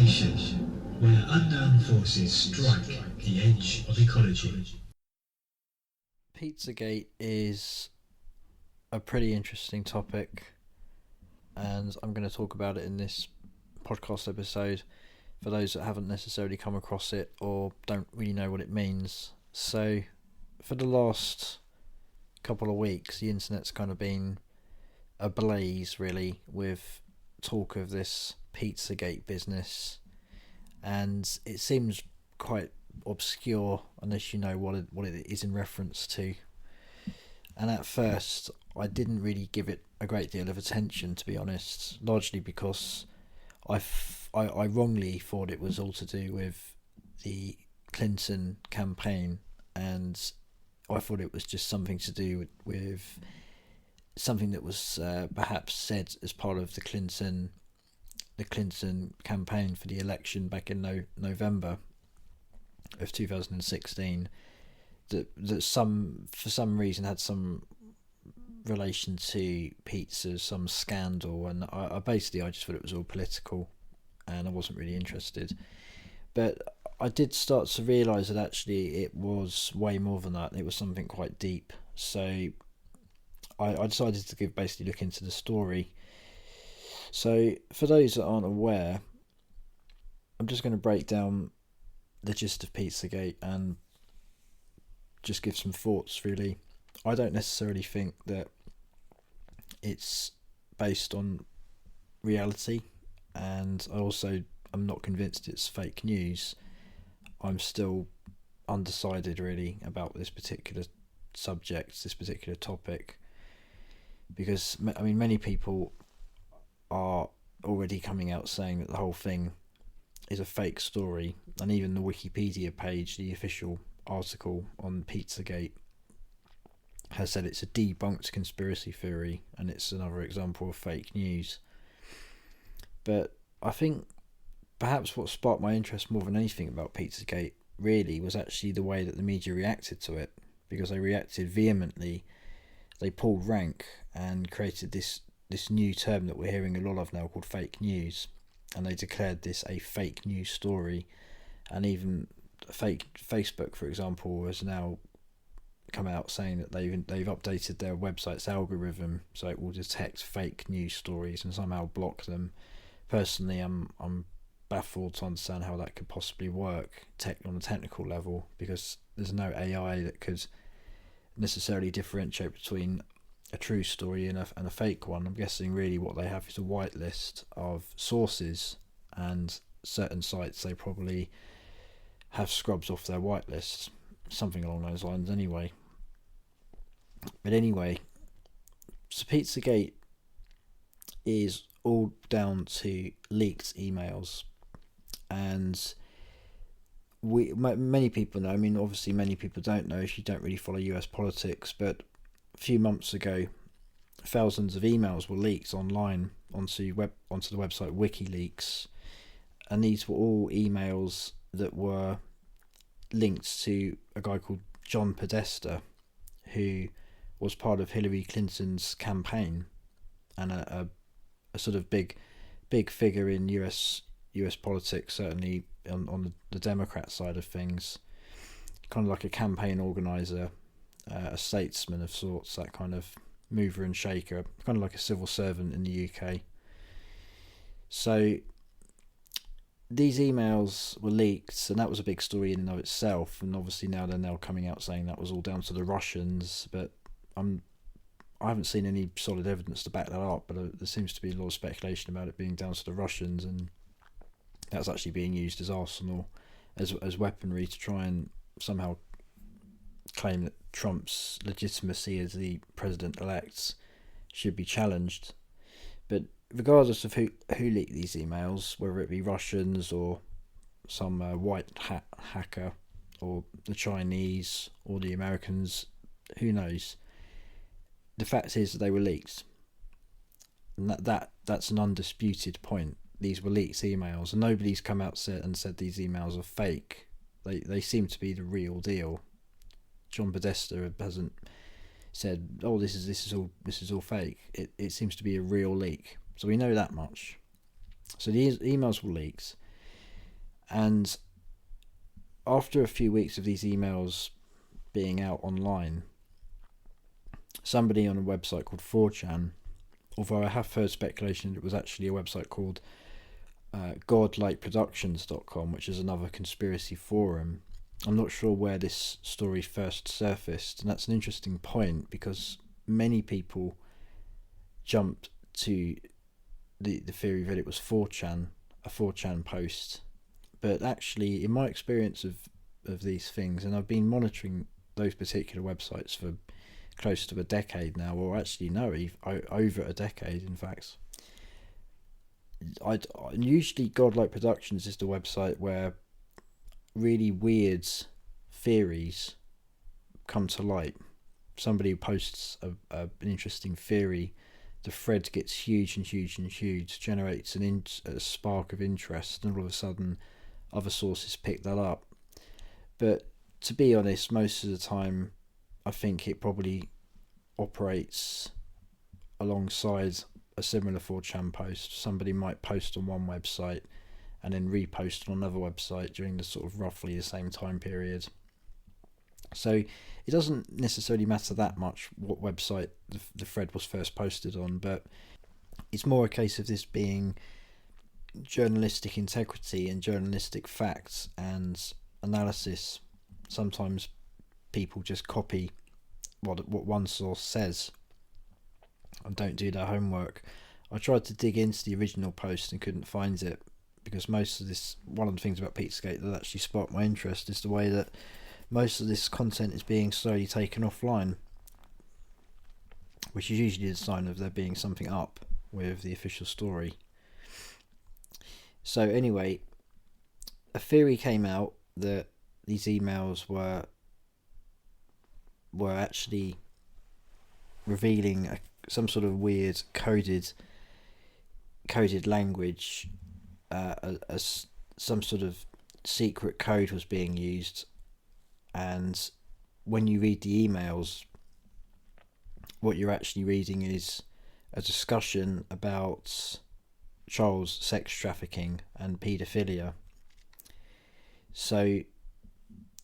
station, where unknown forces strike the edge of ecology. Pizzagate is a pretty interesting topic, and I'm going to talk about it in this podcast episode for those that haven't necessarily come across it or don't really know what it means. So, for the last couple of weeks, the internet's kind of been ablaze, really, with talk of this Pizzagate business, and it seems quite obscure unless you know what it is in reference to. And at first, I didn't really give it a great deal of attention, to be honest, largely because I wrongly thought it was all to do with the Clinton campaign, and I thought it was just something to do with something that was perhaps said as part of the Clinton campaign for the election back in November of 2016, that for some reason had some relation to pizza, some scandal, and I just thought it was all political, and I wasn't really interested. But I did start to realise that actually it was way more than that. It was something quite deep. So I decided to basically look into the story. So for those that aren't aware, I'm just going to break down the gist of Pizzagate and just give some thoughts, really. I don't necessarily think that it's based on reality, and I also am not convinced it's fake news. I'm still undecided, really, about this particular subject, this particular topic, because, I mean, many people are already coming out saying that the whole thing is a fake story, and even the Wikipedia page, the official article on Pizzagate, has said it's a debunked conspiracy theory and it's another example of fake news. But I think perhaps what sparked my interest more than anything about Pizzagate really was actually the way that the media reacted to it, because they reacted vehemently. They pulled rank and created this new term that we're hearing a lot of now called fake news, and they declared this a fake news story. And even Facebook, for example, has now come out saying that they've updated their website's algorithm so it will detect fake news stories and somehow block them. Personally, I'm baffled to understand how that could possibly work on a technical level, because there's no AI that could necessarily differentiate between a true story and a fake one. I'm guessing really what they have is a whitelist of sources, and certain sites they probably have scrubs off their whitelist, something along those lines anyway. But anyway, so Pizzagate is all down to leaked emails, and many people know, I mean obviously many people don't know if you don't really follow US politics, but a few months ago thousands of emails were leaked online onto the website WikiLeaks, and these were all emails that were linked to a guy called John Podesta, who was part of Hillary Clinton's campaign and a sort of big figure in US politics, certainly on the Democrat side of things, kind of like a campaign organizer, a statesman of sorts, that kind of mover and shaker, kind of like a civil servant in the UK. So these emails were leaked, and that was a big story in and of itself, and obviously now they're coming out saying that was all down to the Russians, but I haven't seen any solid evidence to back that up, but there seems to be a lot of speculation about it being down to the Russians, and that's actually being used as arsenal, as weaponry to try and somehow claim that Trump's legitimacy as the president-elect should be challenged. But regardless of who leaked these emails, whether it be Russians or some white hat hacker, or the Chinese or the Americans, who knows, the fact is that they were leaked, and that's an undisputed point. These were leaked emails, and nobody's come out and said these emails are fake. They seem to be the real deal. John Podesta hasn't said, "Oh, this is all fake." It seems to be a real leak, so we know that much. So these emails were leaked, And after a few weeks of these emails being out online, somebody on a website called 4chan, although I have heard speculation that it was actually a website called godlikeproductions.com, which is another conspiracy forum. I'm not sure where this story first surfaced, and that's an interesting point because many people jumped to the theory that it was 4chan, a 4chan post. But actually, in my experience of these things, and I've been monitoring those particular websites for close to a decade now, or actually no, over a decade in fact. Usually Godlike Productions is the website where really weird theories come to light. Somebody posts an interesting theory, the thread gets huge and huge and huge, generates a spark of interest, and all of a sudden other sources pick that up. But to be honest, most of the time I think it probably operates alongside a similar 4chan post. Somebody might post on one website and then repost on another website during the sort of roughly the same time period. So it doesn't necessarily matter that much what website the thread was first posted on, but it's more a case of this being journalistic integrity and journalistic facts and analysis. Sometimes people just copy what one source says and don't do their homework. I tried to dig into the original post and couldn't find it, because most of this, one of the things about Pizzagate that actually sparked my interest is the way that most of this content is being slowly taken offline, which is usually a sign of there being something up with the official story. So anyway, a theory came out that these emails were actually revealing some sort of weird coded language, as some sort of secret code was being used, and when you read the emails, what you're actually reading is a discussion about child sex trafficking and paedophilia. So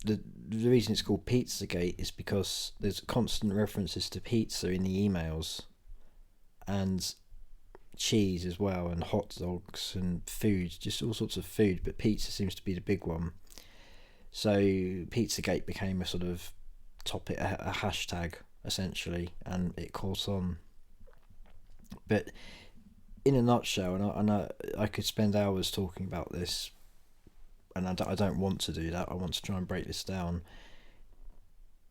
the reason it's called Pizzagate is because there's constant references to pizza in the emails, and cheese as well, and hot dogs and food, just all sorts of food, but pizza seems to be the big one. So Pizzagate became a sort of topic, a hashtag essentially, and it caught on. But in a nutshell, and I could spend hours talking about this, and I don't want to do that. I want to try and break this down.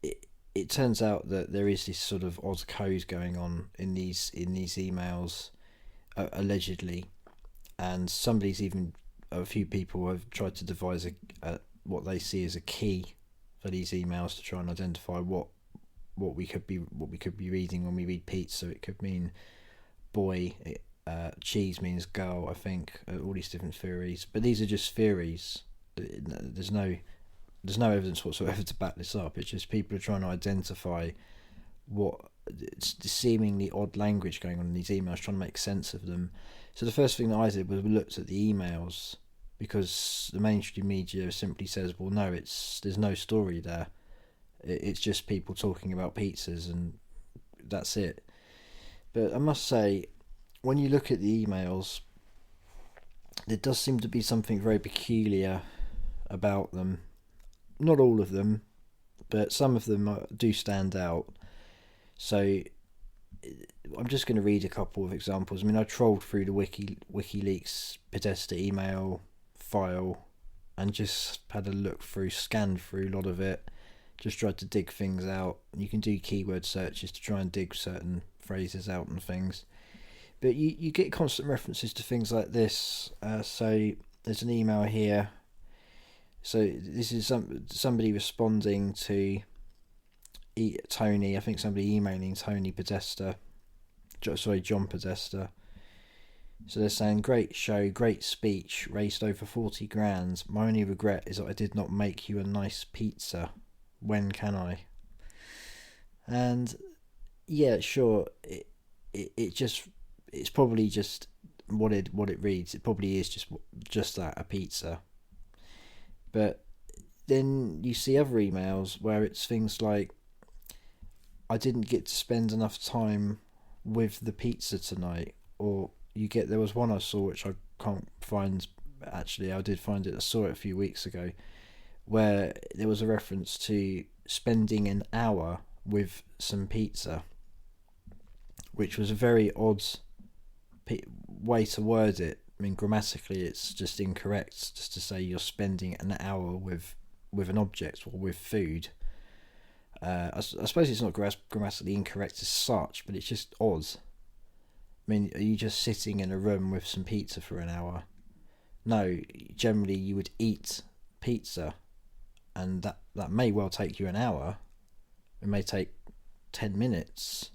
It turns out that there is this sort of odd code going on in these emails, allegedly, and a few people have tried to devise what they see as a key for these emails to try and identify what we could be reading when we read pizza. It could mean boy, cheese means girl, I think, all these different theories, but these are just theories. There's no evidence whatsoever to back this up. It's just people are trying to identify it's the seemingly odd language going on in these emails, trying to make sense of them. So the first thing that I did was we looked at the emails, because the mainstream media simply says, well, no, there's no story there. It's just people talking about pizzas and that's it. But I must say, when you look at the emails, there does seem to be something very peculiar about them. Not all of them, but some of them do stand out. So I'm just going to read a couple of examples. I mean, I trolled through the WikiLeaks Podesta email file and just had a scanned through a lot of it, just tried to dig things out. You can do keyword searches to try and dig certain phrases out and things. But you get constant references to things like this. So there's an email here. So this is somebody responding to Tony. I think somebody emailing Tony Podesta. John Podesta. So they're saying, great show, great speech, raised over 40 grand. My only regret is that I did not make you a nice pizza. When can I? And yeah, sure, it's probably just what it reads. It probably is just that, a pizza. But then you see other emails where it's things like, I didn't get to spend enough time with the pizza tonight, or there was one I saw which I can't find. Actually, I did find it. I saw it a few weeks ago, where there was a reference to spending an hour with some pizza, which was a very odd way to word it. I mean, grammatically, it's just incorrect just to say you're spending an hour with an object or with food. I suppose it's not grammatically incorrect as such, but it's just odd. I mean, are you just sitting in a room with some pizza for an hour? No, generally you would eat pizza, and that may well take you an hour. It may take 10 minutes.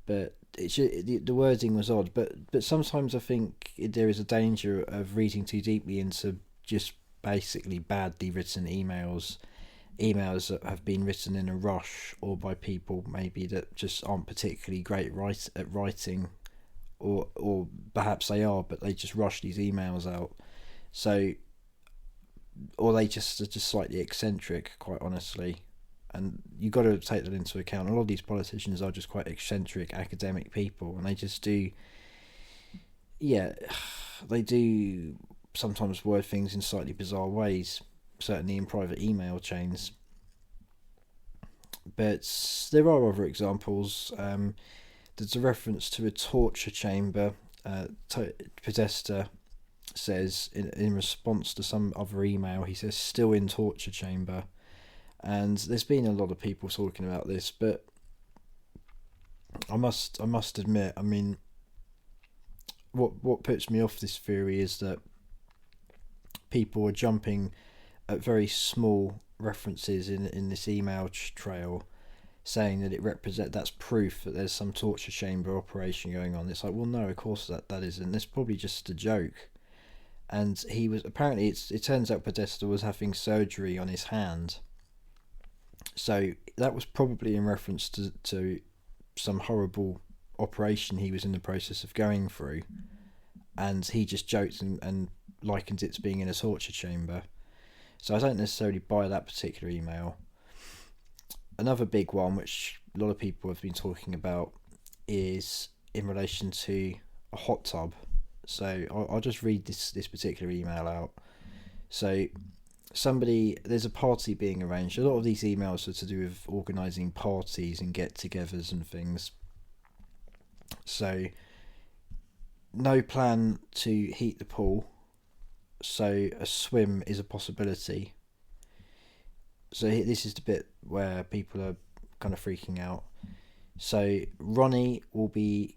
But the wording was odd. But sometimes I think there is a danger of reading too deeply into just basically badly written emails that have been written in a rush, or by people maybe that just aren't particularly great at writing, or perhaps they are, but they just rush these emails out. So, or they just are just slightly eccentric, quite honestly. And you've got to take that into account. A lot of these politicians are just quite eccentric academic people, and they just do, they do sometimes word things in slightly bizarre ways, certainly in private email chains. But there are other examples. There's a reference to a torture chamber. Podesta says, in response to some other email, he says, still in torture chamber. And there's been a lot of people talking about this, but I must admit, I mean, what puts me off this theory is that people are jumping at very small references in this email trail, saying that that's proof that there's some torture chamber operation going on. It's like, well, no, of course that isn't. That's probably just a joke. And he was apparently, it turns out Podesta was having surgery on his hand. So that was probably in reference to some horrible operation he was in the process of going through, and he just joked and likened it to being in a torture chamber. So I don't necessarily buy that particular email. Another big one, which a lot of people have been talking about, is in relation to a hot tub. So I'll just read this particular email out. So there's a party being arranged. A lot of these emails are to do with organising parties and get-togethers and things. So, no plan to heat the pool, so a swim is a possibility. So this is the bit where people are kind of freaking out. So Ronnie will be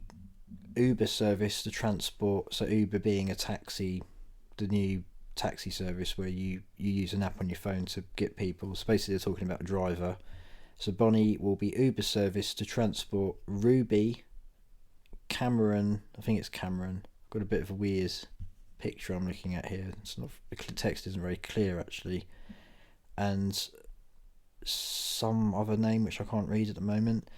Uber service to transport, so Uber being a taxi, the new taxi service where you use an app on your phone to get people. So basically they're talking about a driver. So Bonnie will be Uber service to transport Ruby, Cameron, I think it's Cameron, got a bit of a weird picture I'm looking at here, it's not, the text isn't very clear actually, and some other name which I can't read at the moment,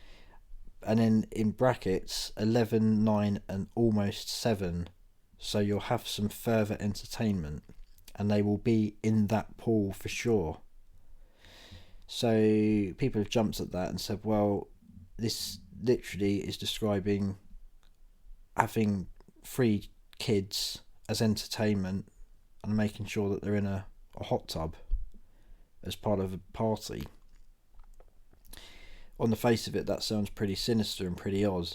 and then in brackets 11, 9 and almost 7, so you'll have some further entertainment, and they will be in that pool for sure. So people have jumped at that and said, well, this literally is describing having 3 kids as entertainment and making sure that they're in a hot tub as part of a party. On the face of it, that sounds pretty sinister and pretty odd.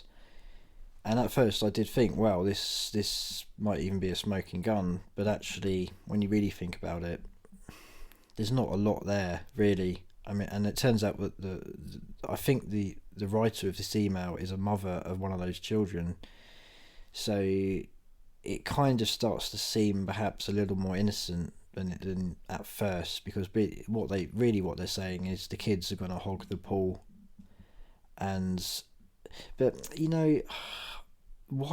And at first I did think, well, this might even be a smoking gun, but actually, when you really think about it, there's not a lot there, really. I mean, and it turns out that I think the writer of this email is a mother of one of those children, so it kind of starts to seem perhaps a little more innocent than at first, because what they're saying is the kids are going to hog the pool, but you know, what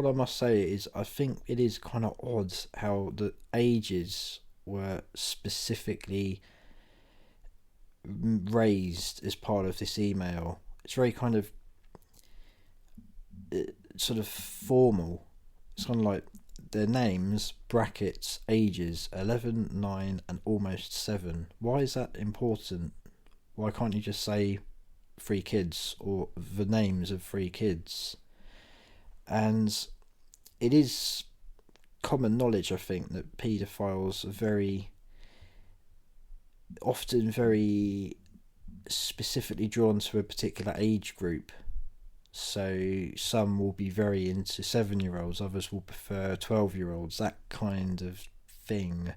I must say is I think it is kind of odd how the ages were specifically raised as part of this email. It's very kind of sort of formal. It's kind of like their names, brackets, ages, 11, 9 and almost 7. Why is that important? Why can't you just say 3 kids or the names of 3 kids? And it is common knowledge, I think, that paedophiles are often very specifically drawn to a particular age group. So some will be very into 7-year-olds, others will prefer 12-year-olds, that kind of thing.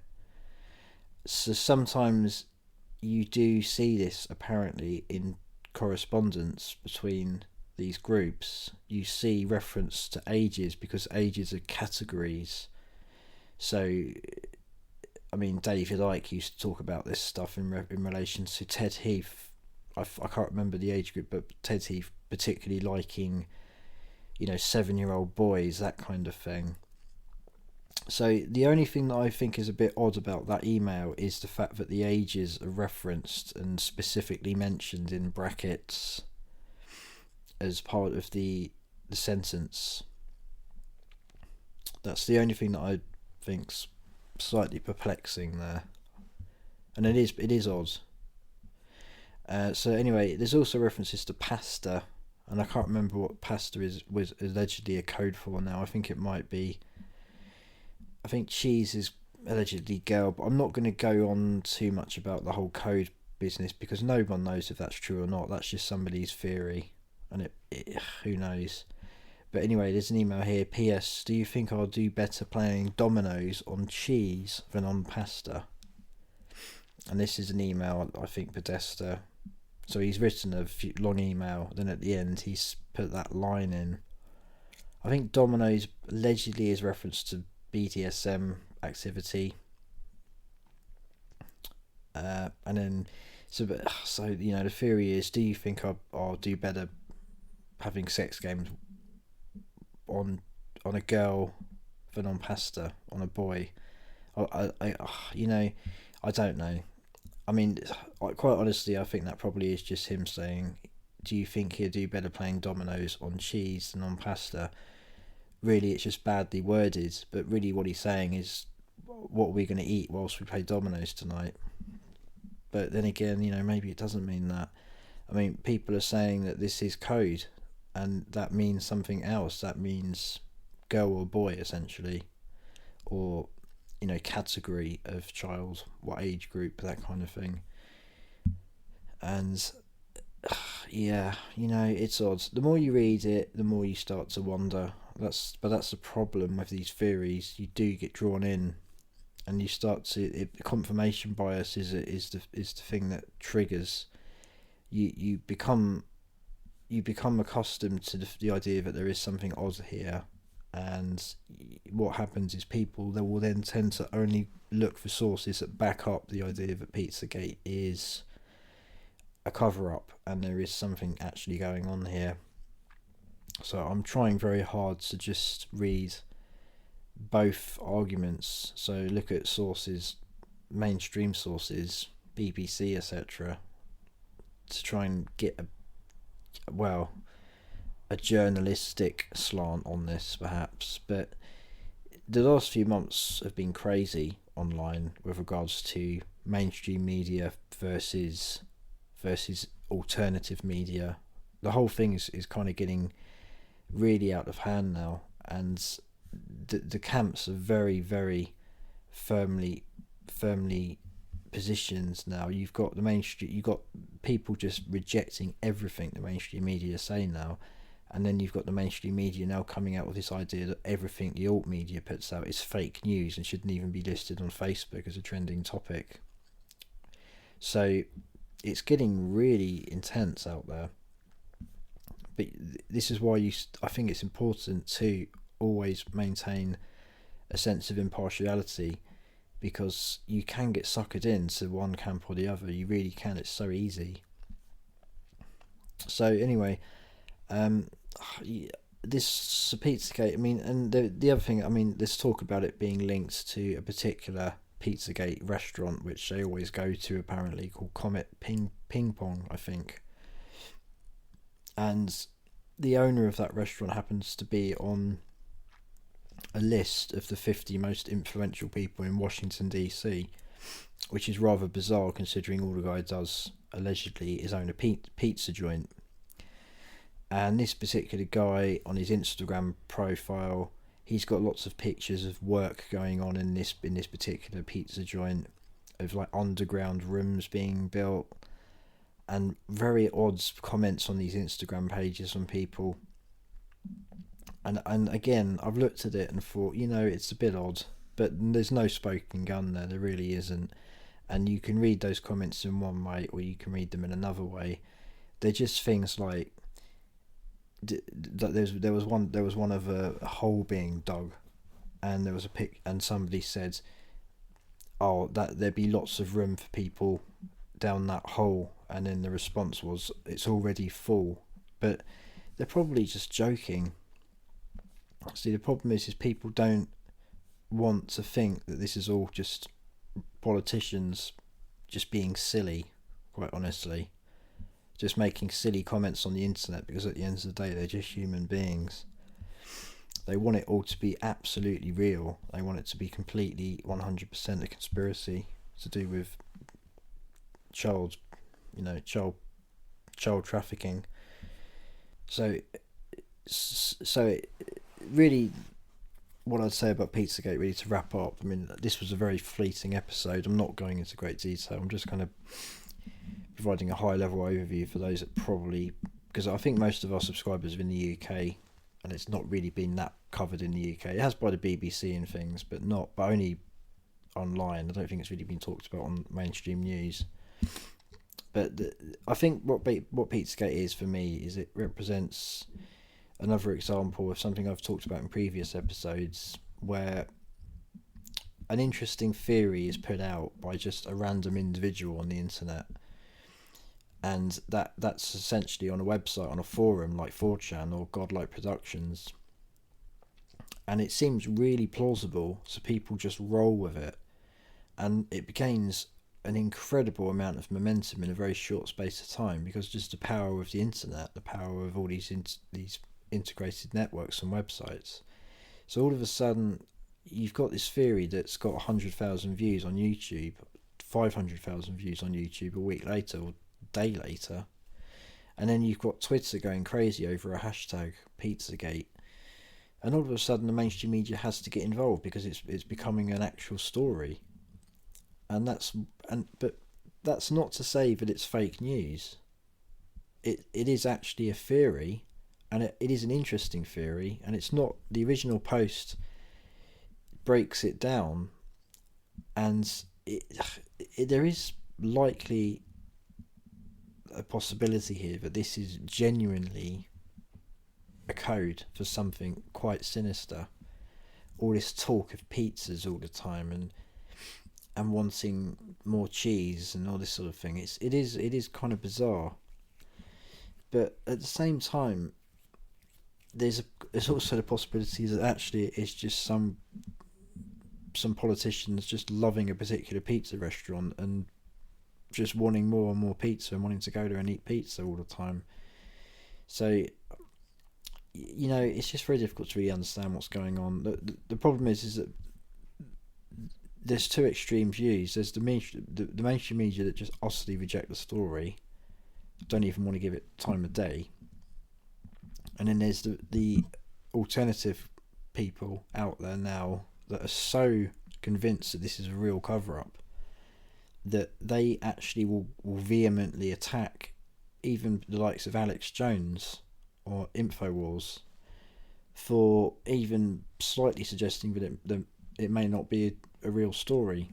So sometimes you do see this apparently in correspondence between these groups. You see reference to ages because ages are categories. So, I mean, David Icke used to talk about this stuff in relation to Ted Heath. I can't remember the age group, but Ted Heath particularly liking, 7-year-old boys, that kind of thing. So the only thing that I think is a bit odd about that email is the fact that the ages are referenced and specifically mentioned in brackets as part of the sentence. That's the only thing that I think's slightly perplexing there, and it is odd. So anyway, there's also references to pasta, and I can't remember what pasta was allegedly a code for now. I think cheese is allegedly girl, but I'm not going to go on too much about the whole code business because no one knows if that's true or not. That's just somebody's theory, and it who knows. But anyway, there's an email here. P.S. Do you think I'll do better playing dominoes on cheese than on pasta? And this is an email, I think, Podesta. So he's written a long email, then at the end he's put that line in. I think dominoes allegedly is reference to BDSM activity. And then, so the theory is, do you think I'll do better having sex games on a girl than on pasta on a boy? I don't know. I mean, quite honestly, I think that probably is just him saying, do you think he'll do better playing dominoes on cheese than on pasta? Really, it's just badly worded, but really what he's saying is, what are we going to eat whilst we play dominoes tonight? But then again, maybe it doesn't mean that. I mean, people are saying that this is code, and that means something else. That means girl or boy, essentially, or category of child, what age group, that kind of thing. And it's odd. The more you read it, the more you start to wonder. That's the problem with these theories. You do get drawn in, and you start to confirmation bias is the thing that triggers. You become accustomed to the idea that there is something odd here. And what happens is they will then tend to only look for sources that back up the idea that Pizzagate is a cover-up and there is something actually going on here. So I'm trying very hard to just read both arguments. So look at sources, mainstream sources, BBC, etc., to try and get a journalistic slant on this, perhaps. But the last few months have been crazy online with regards to mainstream media versus alternative media. The whole thing is kind of getting really out of hand now, and the camps are very, very firmly positioned now. You've got people just rejecting everything the mainstream media say now. And then you've got the mainstream media now coming out with this idea that everything the alt media puts out is fake news and shouldn't even be listed on Facebook as a trending topic. So it's getting really intense out there. But this is why I think it's important to always maintain a sense of impartiality, because you can get suckered into one camp or the other. You really can. It's so easy. So anyway, this Pizzagate, I mean, and the other thing, I mean, there's talk about it being linked to a particular Pizzagate restaurant, which they always go to, apparently, called Comet Ping Pong, I think. And the owner of that restaurant happens to be on a list of the 50 most influential people in Washington DC, which is rather bizarre considering all the guy does allegedly is own a pizza joint. And this particular guy on his Instagram profile, he's got lots of pictures of work going on in this particular pizza joint, of like underground rooms being built, and very odd comments on these Instagram pages from people. And again, I've looked at it and thought, it's a bit odd, but there's no smoking gun there. There really isn't. And you can read those comments in one way, or you can read them in another way. They're just things like there was one of a hole being dug, and there was a pic, and somebody said, "Oh, that there'd be lots of room for people down that hole," and then the response was, "It's already full." But they're probably just joking. See, the problem is people don't want to think that this is all just politicians just being silly, quite honestly. Just making silly comments on the internet, because at the end of the day they're just human beings. They want it all to be absolutely real. They want it to be completely 100% a conspiracy to do with child trafficking. So really, what I'd say about Pizzagate, really, to wrap up, I mean, this was a very fleeting episode. I'm not going into great detail. I'm just kind of providing a high-level overview for those that probably... Because I think most of our subscribers are in the UK, and it's not really been that covered in the UK. It has by the BBC and things, but only online. I don't think it's really been talked about on mainstream news. But I think what Pizzagate is for me is it represents another example of something I've talked about in previous episodes, where an interesting theory is put out by just a random individual on the internet, and that's essentially on a website, on a forum like 4chan or Godlike Productions, and it seems really plausible, so people just roll with it, and it becomes an incredible amount of momentum in a very short space of time, because just the power of the internet, the power of all these integrated networks and websites. So all of a sudden you've got this theory that's got 100,000 views on YouTube, 500,000 views on YouTube a week later or day later, and then you've got Twitter going crazy over a hashtag Pizzagate, and all of a sudden the mainstream media has to get involved because it's becoming an actual story. But that's not to say that it's fake news. It is actually a theory, and it is an interesting theory, and it's not... The original post breaks it down, and there is likely a possibility here that this is genuinely a code for something quite sinister. All this talk of pizzas all the time, and wanting more cheese and all this sort of thing. It is kind of bizarre, but at the same time, there's also the possibility that actually it's just some politicians just loving a particular pizza restaurant and just wanting more and more pizza and wanting to go there and eat pizza all the time. So, it's just very difficult to really understand what's going on. The problem is that there's two extreme views. There's the mainstream media that just utterly reject the story, don't even want to give it time of day. And then there's the alternative people out there now that are so convinced that this is a real cover-up that they actually will vehemently attack even the likes of Alex Jones or Infowars for even slightly suggesting that it may not be a real story.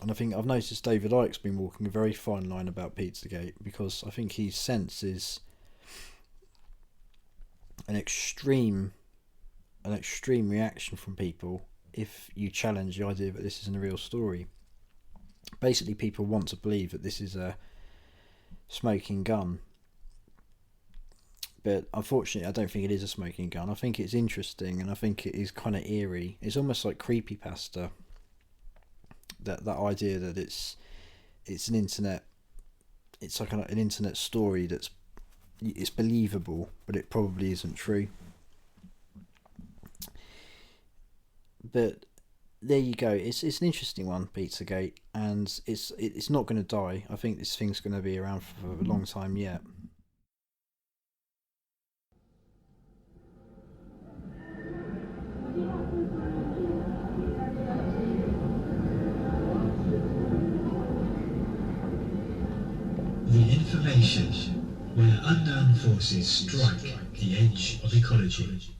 And I think I've noticed David Icke's been walking a very fine line about Pizzagate, because I think he senses an extreme reaction from people if you challenge the idea that this isn't a real story. Basically, people want to believe that this is a smoking gun, but unfortunately I don't think it is a smoking gun. I think it's interesting, and I think it is kind of eerie. It's almost like creepypasta, that idea that it's an internet, it's like an internet story it's believable, but it probably isn't true. But there you go. It's an interesting one, Pizzagate, and it's not going to die. I think this thing's going to be around for a long time yet. The information where unknown forces strike the edge of ecology.